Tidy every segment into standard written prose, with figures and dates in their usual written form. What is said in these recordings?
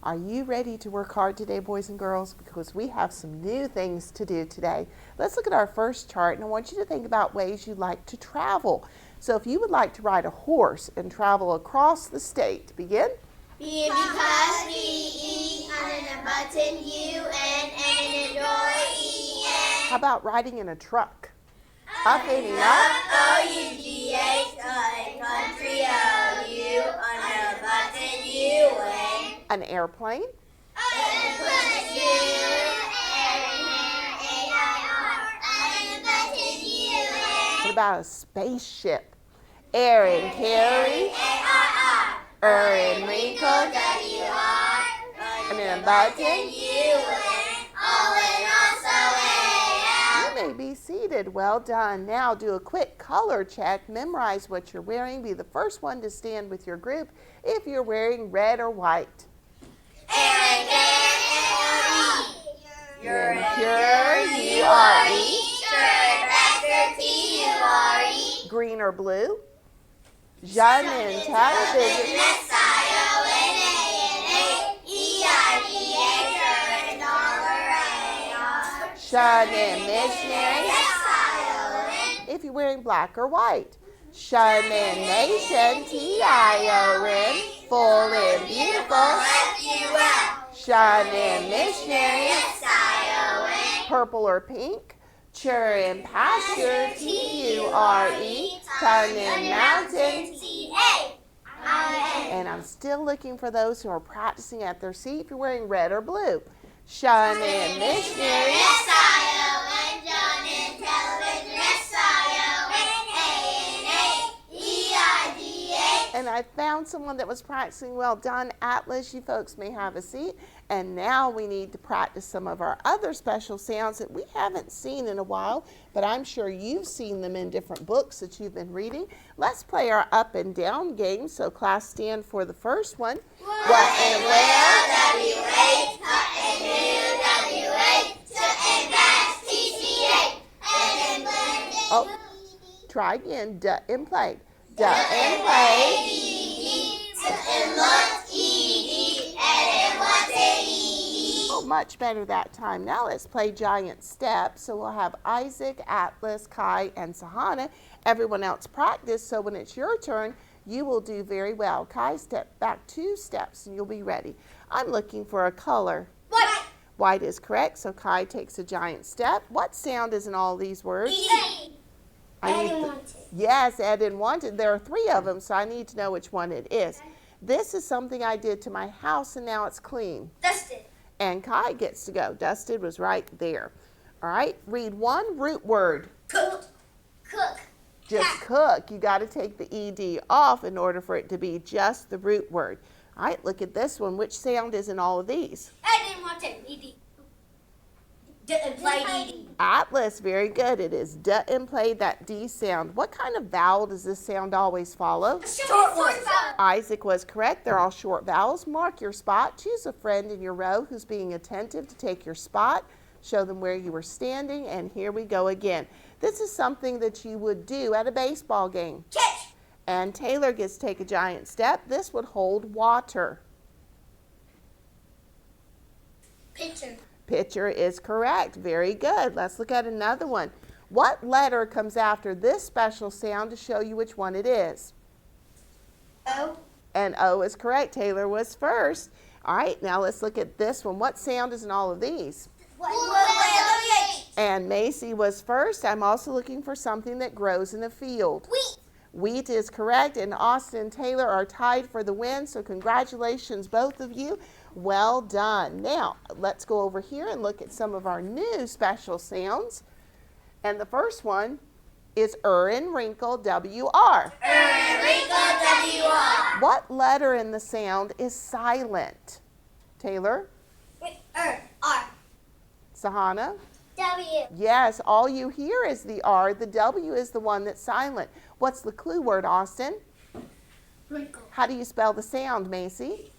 Are you ready to work hard today, boys and girls? Because we have some new things to do today. Let's look at our first chart, and I want you to think about ways you'd like to travel. So if you would like to ride a horse and travel across the state, begin. Because we eat on a button UN and enjoy EN. How about riding in a truck? Up and up, OUGH, a country OU on a button UN. An airplane? What about a spaceship? Air and carry, and wrinkle, and then a button. You may be seated. Well done. Now do a quick color check. Memorize what you're wearing. Be the first one to stand with your group if you're wearing red or white. You're pure, U-R-E. Green or blue? Jeune in television. Shun in missionary. If you're wearing black or white. Shun in nation, T-I-O-N. Full and beautiful. Shun in missionary. Purple or pink. Chure in pasture, T-U-R-E. Tongue in mountain. And I'm still looking for those who are practicing at their seat if you're wearing red or blue. Shun in missionary. And I found someone that was practicing. Well done, Atlas. You folks may have a seat. And now we need to practice some of our other special sounds that we haven't seen in a while, but I'm sure you've seen them in different books that you've been reading. Let's play our up and down game. So class, stand for the first one. What and where, W-H, cut and do, W-H, sit and dash, T-C-H, and blend. Oh, try again. Duh and play. Duh and play. D-D, and look, E-D, and want to E-D. Oh, much better that time. Now let's play giant steps. So we'll have Isaac, Atlas, Kai, and Sahana. Everyone else practice, so when it's your turn, you will do very well. Kai, step back 2 steps and you'll be ready. I'm looking for a color. White. White is correct, so Kai takes a giant step. What sound is in all these words? E-D. Yes, Ed and wanted. There are 3 of them, so I need to know which one it is. This is something I did to my house, and now it's clean. Dusted. And Kai gets to go. Dusted was right there. All right, read one root word. Cook. Cook. Just cook. You got to take the ED off in order for it to be just the root word. All right, look at this one. Which sound is in all of these? I didn't want to E-D. Play D. Atlas, very good. It is D and play that D sound. What kind of vowel does this sound always follow? Short one. Isaac was correct. They're all short vowels. Mark your spot. Choose a friend in your row who's being attentive to take your spot. Show them where you were standing, and here we go again. This is something that you would do at a baseball game. Catch. And Taylor gets to take a giant step. This would hold water. Pitcher. Pitcher is correct. Very good. Let's look at another one. What letter comes after this special sound to show you which one it is? O. And O is correct. Taylor was first. All right, now let's look at this one. What sound is in all of these? W-H. And Macy was first. I'm also looking for something that grows in a field. Wheat. Wheat is correct, and Austin and Taylor are tied for the win, so congratulations, both of you. Well done. Now, let's go over here and look at some of our new special sounds. And the first one is and wrinkle, W-R. And wrinkle, W-R. What letter in the sound is silent? Taylor? R. Sahana? W. Yes, all you hear is the R. The W is the one that's silent. What's the clue word, Austin? Wrinkle. How do you spell the sound, Macy?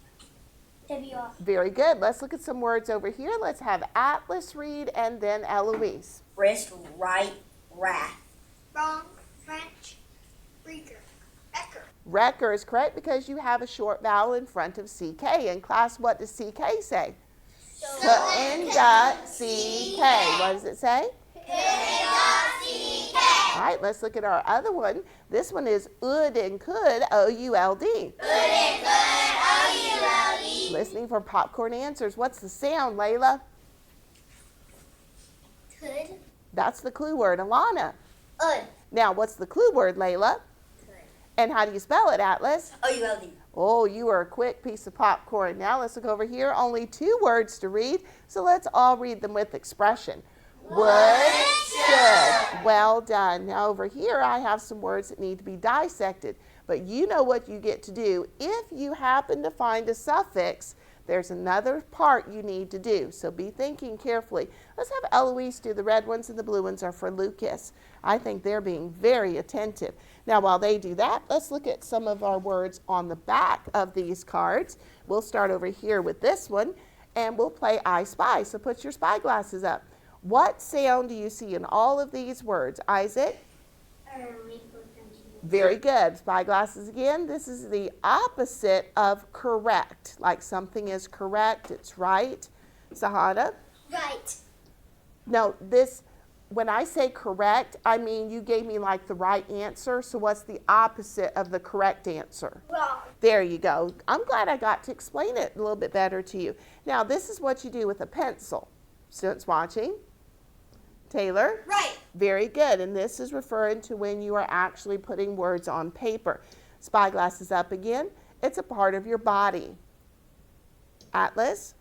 W-R. Very good. Let's look at some words over here. Let's have Atlas read and then Eloise. Wrist, right, wrath. Wrong. French. Breaker. Becker. Wrecker is correct because you have a short vowel in front of CK. In class, what does CK say? Couldn't got CK. What does it say? All right, let's look at our other one. This one is ould and could, O-U-L-D. Ould and could, O-U-L-D. Listening for popcorn answers. What's the sound, Layla? Could. That's the clue word. Alana. Ould. Now, what's the clue word, Layla? Could. And how do you spell it, Atlas? O-U-L-D. Oh, you are a quick piece of popcorn. Now let's look over here. Only 2 words to read, so let's all read them with expression. Would, should. Well done. Now over here I have some words that need to be dissected, but you know what you get to do. If you happen to find a suffix, there's another part you need to do, so be thinking carefully. Let's have Eloise do the red ones, and the blue ones are for Lucas. I think they're being very attentive. Now while they do that, let's look at some of our words on the back of these cards. We'll start over here with this one, and we'll play I Spy. So put your spy glasses up. What sound do you see in all of these words? Isaac? Very good. Spy glasses again. This is the opposite of correct. Like something is correct, it's right. Sahana? Right. No, this, when I say correct, I mean you gave me like the right answer. So what's the opposite of the correct answer? Wrong. There you go. I'm glad I got to explain it a little bit better to you. Now, this is what you do with a pencil. Students watching? Taylor? Right. Very good. And this is referring to when you are actually putting words on paper. Spy glasses up again. It's a part of your body. Atlas?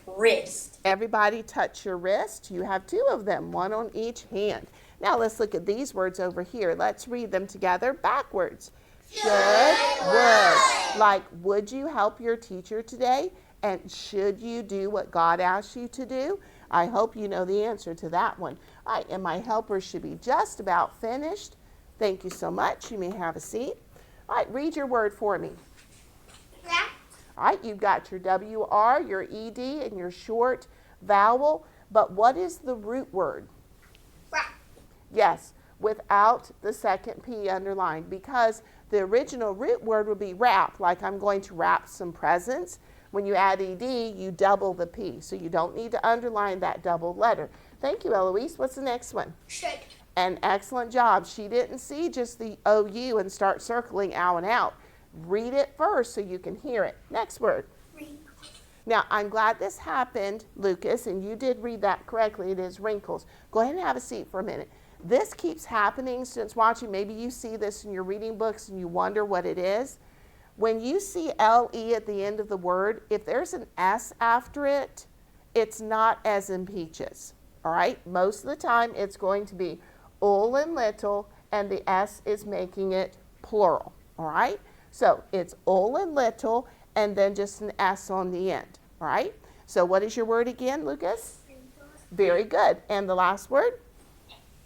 Wrist. Everybody touch your wrist. You have 2 of them, 1 on each hand. Now let's look at these words over here. Let's read them together backwards. Should, would. Like, would you help your teacher today? And should you do what God asked you to do? I hope you know the answer to that one. All right, and my helpers should be just about finished. Thank you so much. You may have a seat. All right, read your word for me. Rat. All right, you've got your WR, your ED, and your short vowel. But what is the root word? Rat. Yes, without the second P underlined, because the original root word would be wrap, like I'm going to wrap some presents. When you add ED, you double the P, so you don't need to underline that double letter. Thank you, Eloise. What's the next one? Should. An excellent job. She didn't see just the OU and start circling out and out. Read it first so you can hear it. Next word. Wrinkles. Now, I'm glad this happened, Lucas, and you did read that correctly. It is wrinkles. Go ahead and have a seat for a minute. This keeps happening. Students watching, maybe you see this in your reading books and you wonder what it is. When you see LE at the end of the word, if there's an S after it, it's not as in peaches, all right? Most of the time, it's going to be ul and little, and the S is making it plural, all right? So it's ul and little, and then just an S on the end, all right? So what is your word again, Lucas? Wrinkles. Very good. And the last word?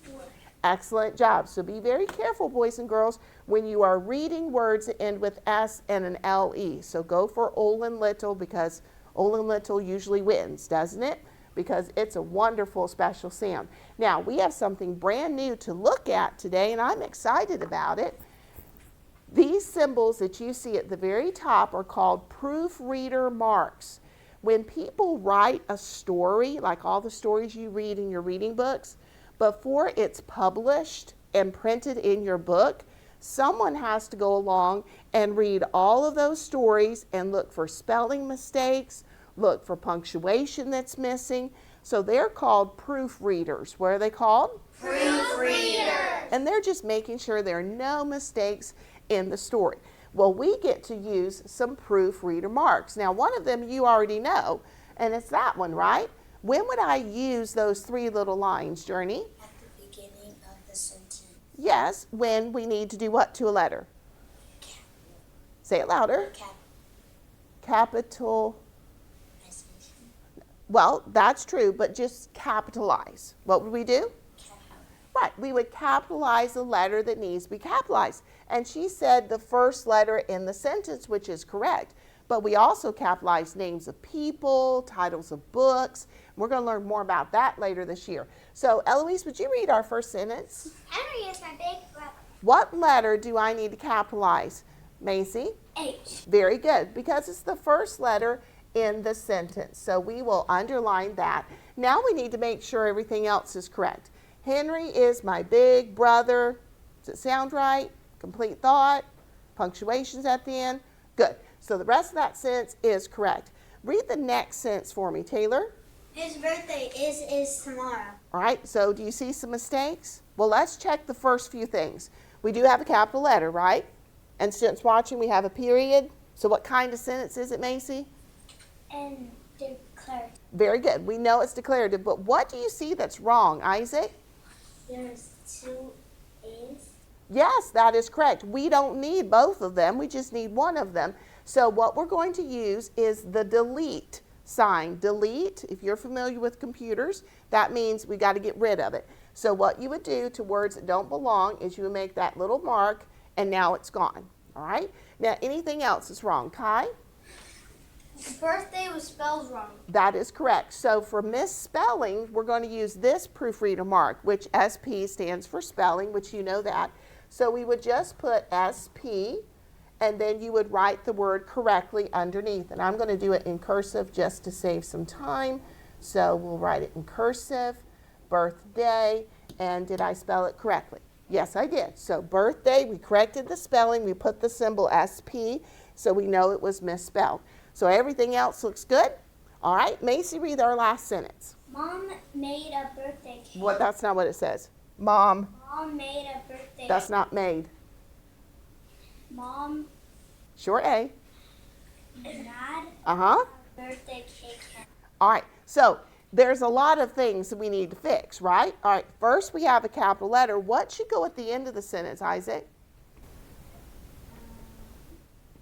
Wood. Excellent job. So be very careful, boys and girls, when you are reading words that end with S and an LE. So go for ul and little, because ul and little usually wins, doesn't it? Because it's a wonderful special sound. Now, we have something brand new to look at today, and I'm excited about it. These symbols that you see at the very top are called proofreader marks. When people write a story, like all the stories you read in your reading books, before it's published and printed in your book, someone has to go along and read all of those stories and look for spelling mistakes, look for punctuation that's missing. So they're called proofreaders. What are they called? Proofreader. And they're just making sure there are no mistakes in the story. Well, we get to use some proofreader marks. Now, one of them you already know, and it's that one, right? When would I use those 3 little lines, Journey? At the beginning of the sentence. Yes, when we need to do what to a letter? Say it louder. Capital. Well, that's true, but just capitalize. What would we do? Right, we would capitalize a letter that needs to be capitalized. And she said the first letter in the sentence, which is correct. But we also capitalize names of people, titles of books. We're going to learn more about that later this year. So, Eloise, would you read our first sentence? Henry is my big brother. What letter do I need to capitalize? Macy? H. Very good, because it's the first letter in the sentence. So we will underline that. Now we need to make sure everything else is correct. Henry is my big brother. Does it sound right? Complete thought. Punctuation's at the end. Good. So the rest of that sentence is correct. Read the next sentence for me, Taylor. His birthday is tomorrow. All right, so do you see some mistakes? Well, let's check the first few things. We do have a capital letter, right? And students watching, we have a period. So what kind of sentence is it, Macy? And declarative. Very good. We know it's declarative, but what do you see that's wrong, Isaac? There's two A's. Yes, that is correct. We don't need both of them. We just need one of them. So what we're going to use is the delete sign. Delete, if you're familiar with computers, that means we got to get rid of it. So what you would do to words that don't belong is you would make that little mark, and now it's gone. All right? Now, anything else is wrong. Kai? The birthday was spelled wrong. That is correct. So for misspelling, we're going to use this proofreader mark, which SP stands for spelling, which you know that. So we would just put SP, and then you would write the word correctly underneath. And I'm going to do it in cursive just to save some time. So we'll write it in cursive, birthday, and did I spell it correctly? Yes, I did. So birthday, we corrected the spelling. We put the symbol SP, so we know it was misspelled. So everything else looks good. All right, Macy, read our last sentence. Mom made a birthday cake. What? That's not what it says. Mom. Mom made a birthday. That's not made. Mom Sure A. mad Uh-huh. birthday cake. All right, so there's a lot of things that we need to fix, right? All right, first we have a capital letter. What should go at the end of the sentence, Isaac?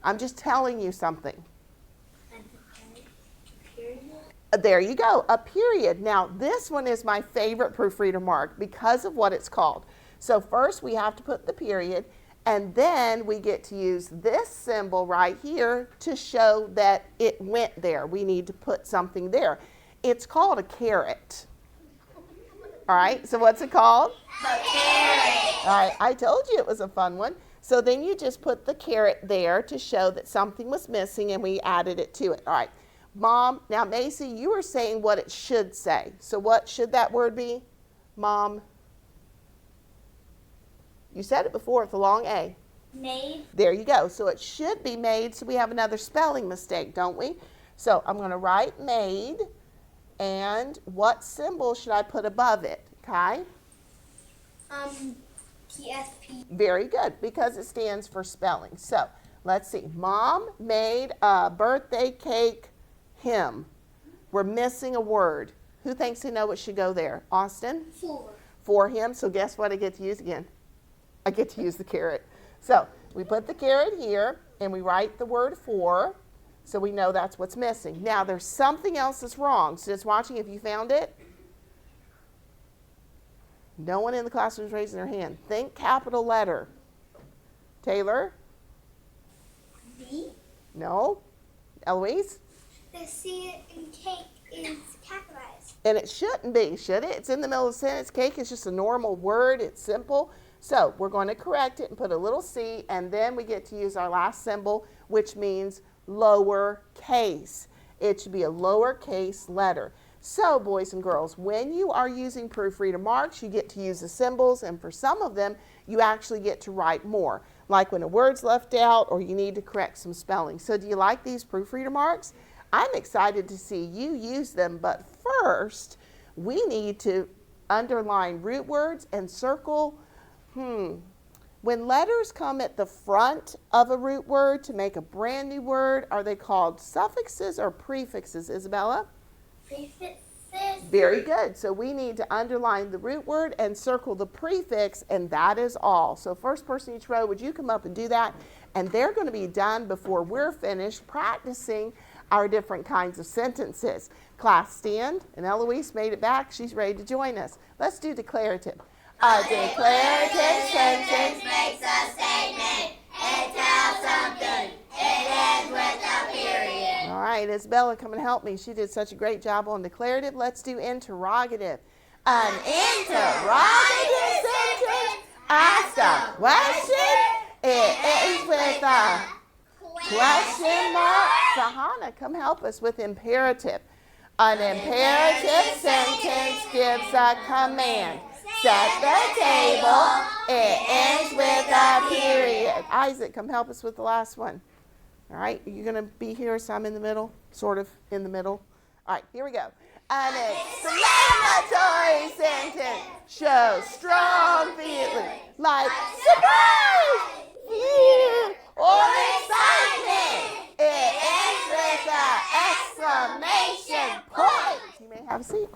I'm just telling you something. There you go, a period. Now, this one is my favorite proofreader mark because of what it's called. So first we have to put the period, and then we get to use this symbol right here to show that it went there. We need to put something there. It's called a caret. All right, so what's it called? A carrot. All right, I told you it was a fun one. So then you just put the caret there to show that something was missing and we added it to it. All right, Mom, now Macy, you were saying what it should say. So what should that word be? Mom. You said it before with a long A. Made. There you go. So it should be made, so we have another spelling mistake, don't we? So I'm going to write made, and what symbol should I put above it, Kai? PSP. Very good, because it stands for spelling. So let's see. Mom made a birthday cake him. We're missing a word. Who thinks they know what should go there? Austin? For him. So guess what I get to use again? I get to use the caret. So we put the caret here, and we write the word for, so we know that's what's missing. Now, there's something else that's wrong. So just watching, if you found it. No one in the classroom is raising their hand. Think capital letter. Taylor? V. No. Eloise? The C in cake is capitalized. And it shouldn't be, should it? It's in the middle of the sentence. Cake is just a normal word. It's simple. So we're going to correct it and put a little C, and then we get to use our last symbol, which means lower case. It should be a lowercase letter. So, boys and girls, when you are using proofreader marks, you get to use the symbols, and for some of them, you actually get to write more, like when a word's left out or you need to correct some spelling. So do you like these proofreader marks? I'm excited to see you use them, but first, we need to underline root words and circle. When letters come at the front of a root word to make a brand new word, are they called suffixes or prefixes, Isabella? Prefixes. Very good. So we need to underline the root word and circle the prefix, and that is all. So first person each row, would you come up and do that? And they're going to be done before we're finished practicing our different kinds of sentences. Class, stand. And Eloise made it back. She's ready to join us. Let's do declarative. A declarative sentence makes a statement. It tells something. It ends with a period. All right, Isabella, come and help me. She did such a great job on declarative. Let's do interrogative. An interrogative sentence asks a question. It ends with a Question mark. Sahana, come help us with imperative. An imperative sentence gives a command. Set the table. It ends with a period. Isaac, come help us with the last one. All right, you're going to be here, so I'm in the middle, sort of in the middle. All right, here we go. An exclamatory sentence shows strong feeling like surprise, fear, or excitement. It ends with an exclamation point. You may have a seat.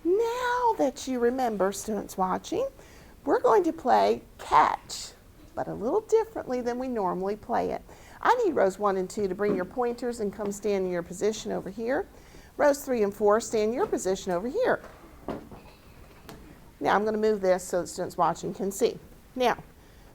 Now that you remember, students watching, we're going to play catch, but a little differently than we normally play it. I need rows 1 and 2 to bring your pointers and come stand in your position over here. Rows 3 and 4, stand in your position over here. Now I'm going to move this so the students watching can see. Now,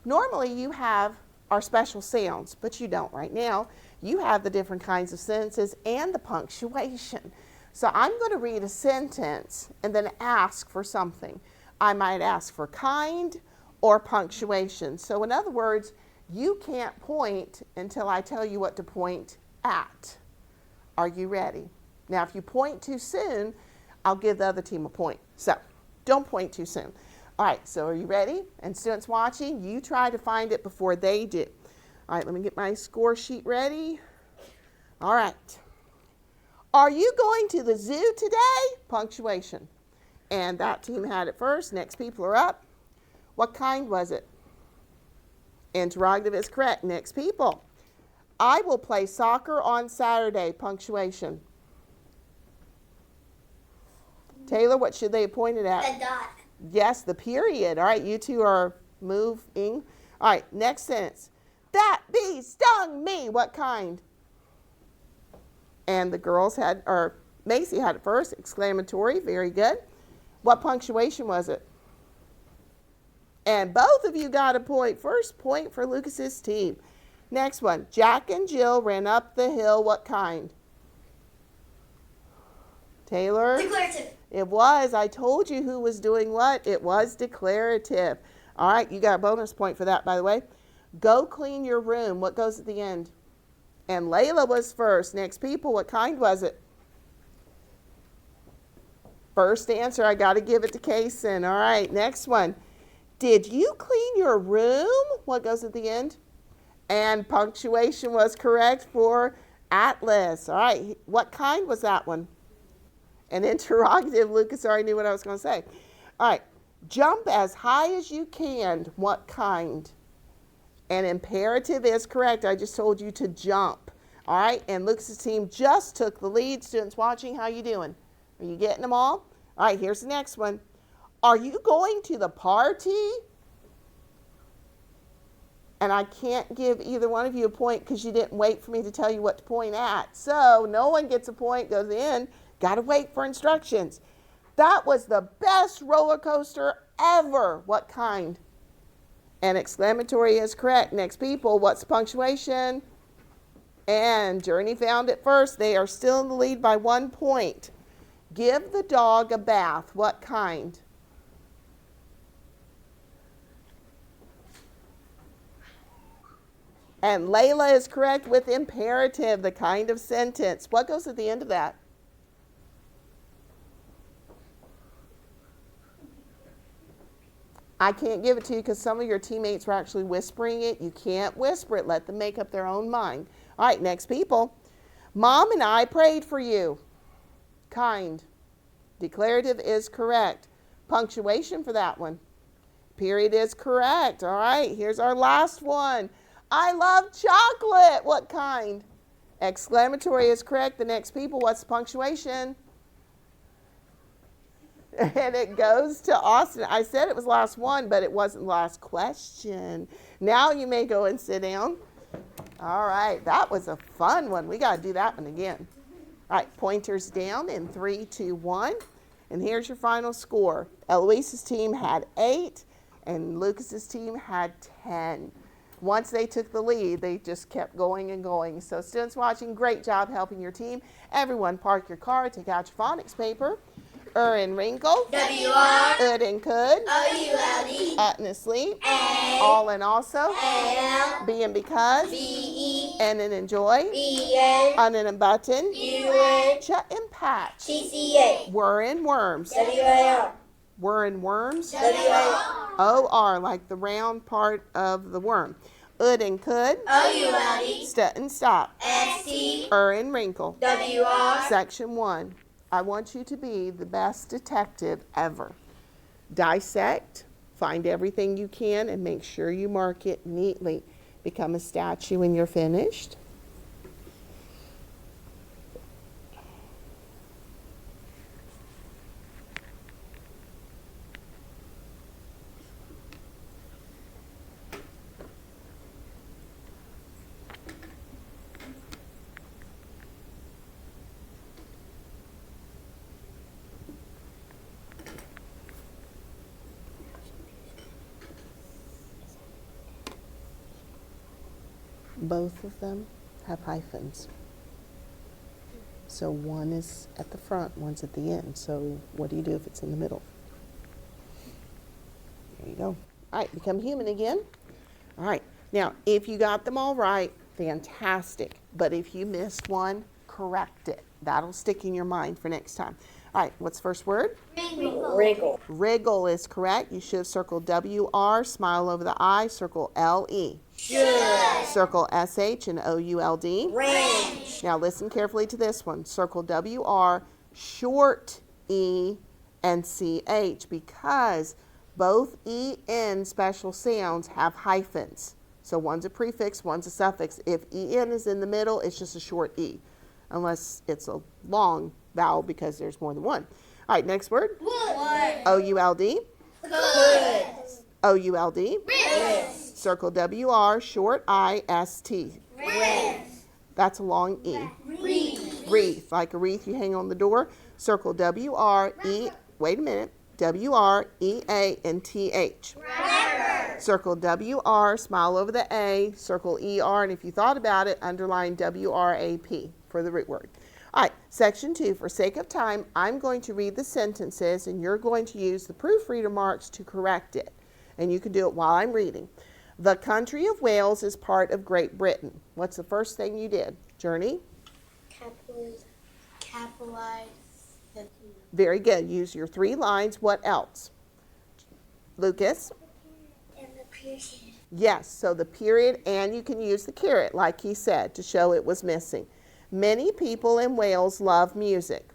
normally you have our special sounds, but you don't right now. You have the different kinds of sentences and the punctuation. So I'm going to read a sentence and then ask for something. I might ask for kind or punctuation. So in other words, you can't point until I tell you what to point at. Are you ready? Now, if you point too soon, I'll give the other team a point. So don't point too soon. All right, so are you ready? And students watching, you try to find it before they do. All right, let me get my score sheet ready. All right. Are you going to the zoo today? Punctuation. And that team had it first. Next people are up. What kind was it? Interrogative is correct. Next people. I will play soccer on Saturday. Punctuation. Taylor, what should they have pointed at? The dot. Yes, the period. All right, you two are moving. All right, next sentence. That bee stung me. What kind? And the girls had, or Macy had it first, exclamatory, very good. What punctuation was it? And both of you got a point. First point for Lucas's team. Next one, Jack and Jill ran up the hill. What kind? Taylor? Declarative. It was. I told you who was doing what. It was declarative. All right, you got a bonus point for that, by the way. Go clean your room. What goes at the end? And Layla was first. Next people, what kind was it? First answer, I got to give it to Kaysen. All right, next one. Did you clean your room? What goes at the end? And punctuation was correct for Atlas. All right, what kind was that one? An interrogative. Lucas already knew what I was going to say. All right, jump as high as you can. What kind? And imperative is correct. I just told you to jump. All right, and Lucas's team just took the lead. Students watching, how you doing? Are you getting them all? All right, here's the next one. Are you going to the party? And I can't give either one of you a point because you didn't wait for me to tell you what to point at. So no one gets a point, goes in. Got to wait for instructions. That was the best roller coaster ever. What kind? And exclamatory is correct. Next people, what's the punctuation? And Journey found it first. They are still in the lead by 1 point. Give the dog a bath. What kind? And Layla is correct with imperative, the kind of sentence. What goes at the end of that? I can't give it to you because some of your teammates were actually whispering it. You can't whisper it. Let them make up their own mind. All right, next people. Mom and I prayed for you. Kind. Declarative is correct. Punctuation for that one. Period is correct. All right, here's our last one. I love chocolate. What kind? Exclamatory is correct. The next people, what's the punctuation? And it goes to Austin. I said it was last one, but it wasn't the last question. Now you may go and sit down. All right, that was a fun one. We got to do that one again. All right, pointers down in 3, 2, 1. And here's your final score. Eloise's team had 8, and Lucas's team had 10. Once they took the lead, they just kept going and going. So students watching, great job helping your team. Everyone park your car, take out your phonics paper. and wrinkle. W-R. Ud and could. O-U-L-D. And asleep. A. All and also. A-L. Be and because. B-E. And enjoy. B-E-N. Un and button. U-N. Chut and patch. T-C-A. Were and worms. W-A-R. Were and worms. W-A-R. O-R, like the round part of the worm. Ud and could. O-U-L-D. Stut and stop. S-T. And wrinkle. W-R. Section 1. I want you to be the best detective ever. Dissect, find everything you can, and make sure you mark it neatly. Become a statue when you're finished. Both of them have hyphens. So one is at the front, one's at the end. So what do you do if it's in the middle? There you go. All right, become human again. All right, now if you got them all right, fantastic. But if you missed one, correct it. That'll stick in your mind for next time. All right, what's the first word? Wrinkle. Wriggle is correct. You should have circled W-R, smile over the I, circle L-E. Should. Circle S-H and O-U-L-D. Range. Now listen carefully to this one. Circle W-R, short E and C-H, because both E-N special sounds have hyphens. So one's a prefix, one's a suffix. If E-N is in the middle, it's just a short E, unless it's a long vowel because there's more than one. All right, next word. Would. O-U-L-D. Could. O-U-L-D. Wrist. Circle W-R, short I-S-T. Wrist. That's a long E. Wreath. Wreath, like a wreath you hang on the door. Circle W-R-E, wait a minute, W-R-E-A and T-H. Wrapper. Circle W-R, smile over the A, circle E-R, and if you thought about it, underline W-R-A-P for the root word. All right, section 2, for sake of time, I'm going to read the sentences and you're going to use the proofreader marks to correct it. And you can do it while I'm reading. The country of Wales is part of Great Britain. What's the first thing you did? Journey? Capitalize. Very good. Use your 3 lines. What else? Lucas? And the period. Yes, so the period, and you can use the caret, like he said, to show it was missing. Many people in Wales love music.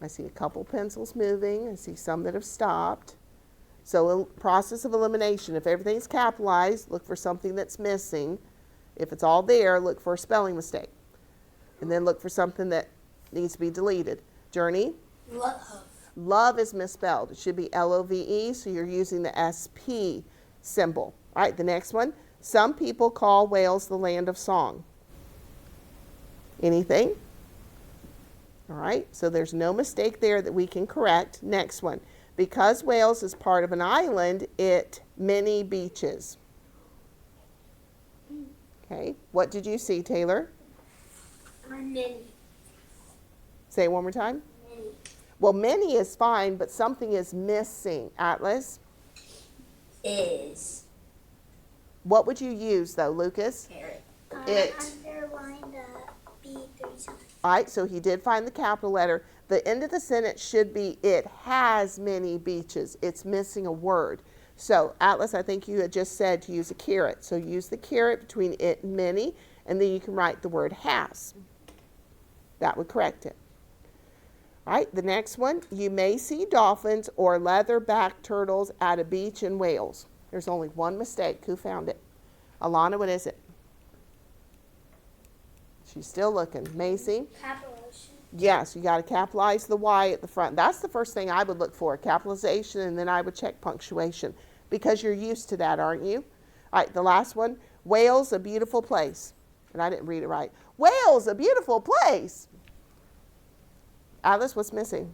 I see a couple pencils moving. I see some that have stopped. So a process of elimination. If everything's capitalized, look for something that's missing. If it's all there, look for a spelling mistake. And then look for something that needs to be deleted. Journey? Love. Love is misspelled. It should be L-O-V-E, so you're using the S-P symbol. All right, the next one. Some people call Wales the land of song. Anything? All right, so there's no mistake there that we can correct. Next one. Because Wales is part of an island, it many beaches. Okay, what did you see, Taylor? Many. Say it one more time. Many. Well, many is fine, but something is missing. Atlas? Is. What would you use, though, Lucas? Carrot. It. Underline the B 3 times. All right, so he did find the capital letter. The end of the sentence should be, it has many beaches. It's missing a word. So, Atlas, I think you had just said to use a caret. So use the caret between it and many, and then you can write the word has. That would correct it. All right, the next one. You may see dolphins or leatherback turtles at a beach in Wales. There's only one mistake. Who found it? Alana, what is it? She's still looking. Macy? Capitalization. Yes, you got to capitalize the Y at the front. That's the first thing I would look for, capitalization, and then I would check punctuation, because you're used to that, aren't you? All right, the last one. Wales, a beautiful place. And I didn't read it right. Wales, a beautiful place. Alice, what's missing?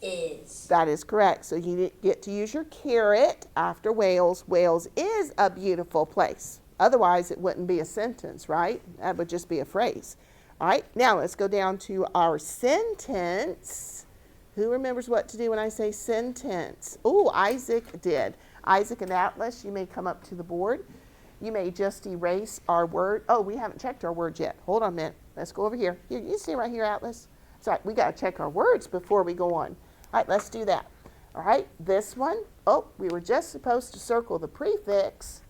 Is. That is correct. So you get to use your caret after Wales. Wales is a beautiful place. Otherwise, it wouldn't be a sentence, right? That would just be a phrase. All right, now let's go down to our sentence. Who remembers what to do when I say sentence? Oh, Isaac did. Isaac and Atlas, you may come up to the board. You may just erase our word. Oh, we haven't checked our words yet. Hold on a minute. Let's go over here. Here, you stay right here, Atlas. Sorry, we got to check our words before we go on. All right, let's do that. All right, this one. Oh, we were just supposed to circle the prefix,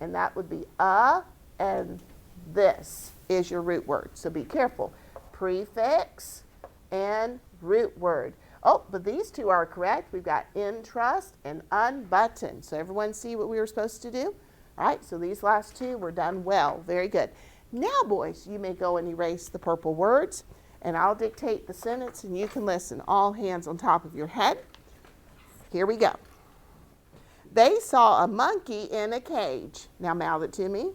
and that would be and this is your root word. So be careful. Prefix and root word. Oh, but these two are correct. We've got entrust and unbutton. So everyone see what we were supposed to do? All right, so these last two were done well. Very good. Now, boys, you may go and erase the purple words, and I'll dictate the sentence, and you can listen. All hands on top of your head. Here we go. They saw a monkey in a cage. Now mouth it to me.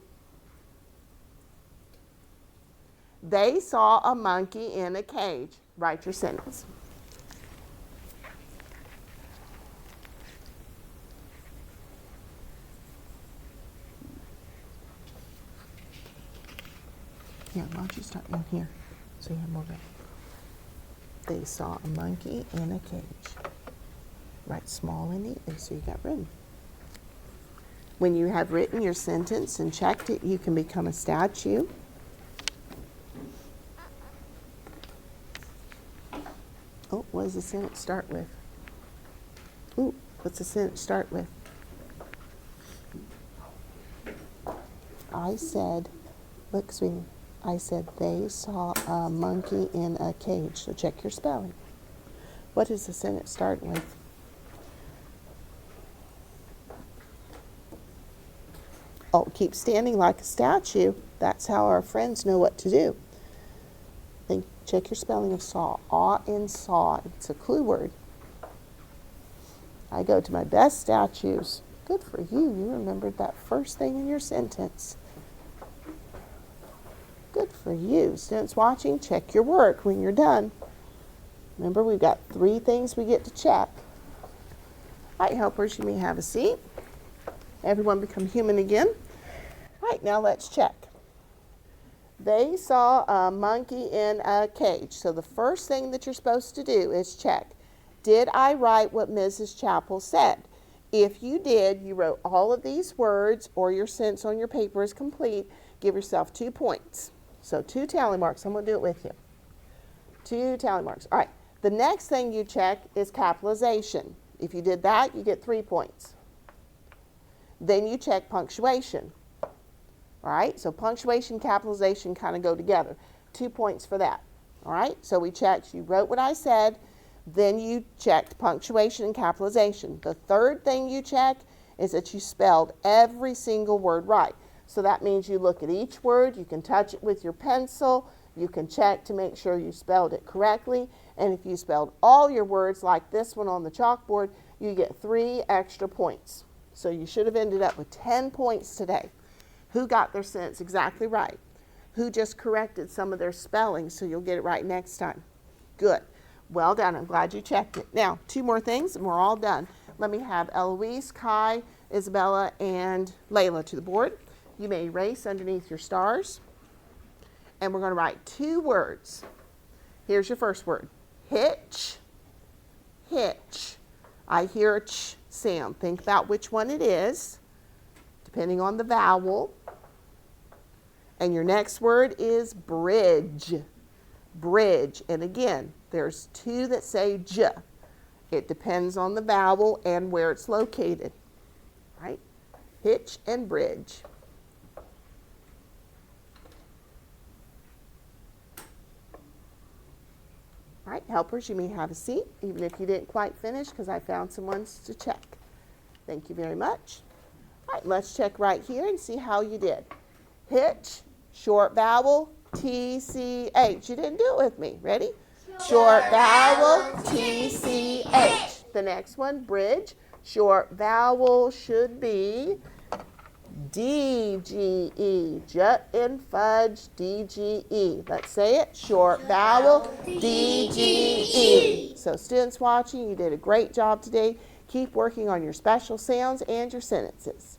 They saw a monkey in a cage. Write your sentence. Yeah, why don't you start down here so you have more room. They saw a monkey in a cage. Write small and neatly so you got room. When you have written your sentence and checked it, you can become a statue. Oh, what does the sentence start with? Ooh, what's the sentence start with? I said, look, sweetie. I said they saw a monkey in a cage. So check your spelling. What does the sentence start with? Oh, keep standing like a statue. That's how our friends know what to do. Then check your spelling of saw. Awe and saw. It's a clue word. I go to my best statues. Good for you. You remembered that first thing in your sentence. Good for you. Students watching, check your work when you're done. Remember, we've got 3 things we get to check. All right, helpers, you may have a seat. Everyone become human again. All right, now let's check. They saw a monkey in a cage. So the first thing that you're supposed to do is check. Did I write what Mrs. Chappell said? If you did, you wrote all of these words or your sentence on your paper is complete, give yourself 2 points. So 2 tally marks. I'm going to do it with you. 2 tally marks. All right. The next thing you check is capitalization. If you did that, you get 3 points. Then you check punctuation. All right. So punctuation, capitalization kind of go together. 2 points for that. All right. So we checked. You wrote what I said. Then you checked punctuation and capitalization. The third thing you check is that you spelled every single word right. So that means you look at each word, you can touch it with your pencil, you can check to make sure you spelled it correctly, and if you spelled all your words like this one on the chalkboard, you get 3 extra points. So you should have ended up with 10 points today. Who got their sentence exactly right? Who just corrected some of their spelling so you'll get it right next time? Good. Well done. I'm glad you checked it. Now, 2 more things and we're all done. Let me have Eloise, Kai, Isabella, and Layla to the board. You may erase underneath your stars. And we're going to write 2 words. Here's your first word. Hitch. Hitch. I hear a ch sound. Think about which one it is, depending on the vowel. And your next word is bridge. Bridge. And again, there's 2 that say j. It depends on the vowel and where it's located. Right? Hitch and bridge. All right, helpers, you may have a seat, even if you didn't quite finish, because I found some ones to check. Thank you very much. All right, let's check right here and see how you did. Hitch, short vowel, T-C-H. You didn't do it with me. Ready? Short vowel, T-C-H. The next one, bridge. Short vowel should be D-G-E. Jut and fudge, D-G-E. Let's say it. Short vowel, D-G-E. So students watching, you did a great job today. Keep working on your special sounds and your sentences.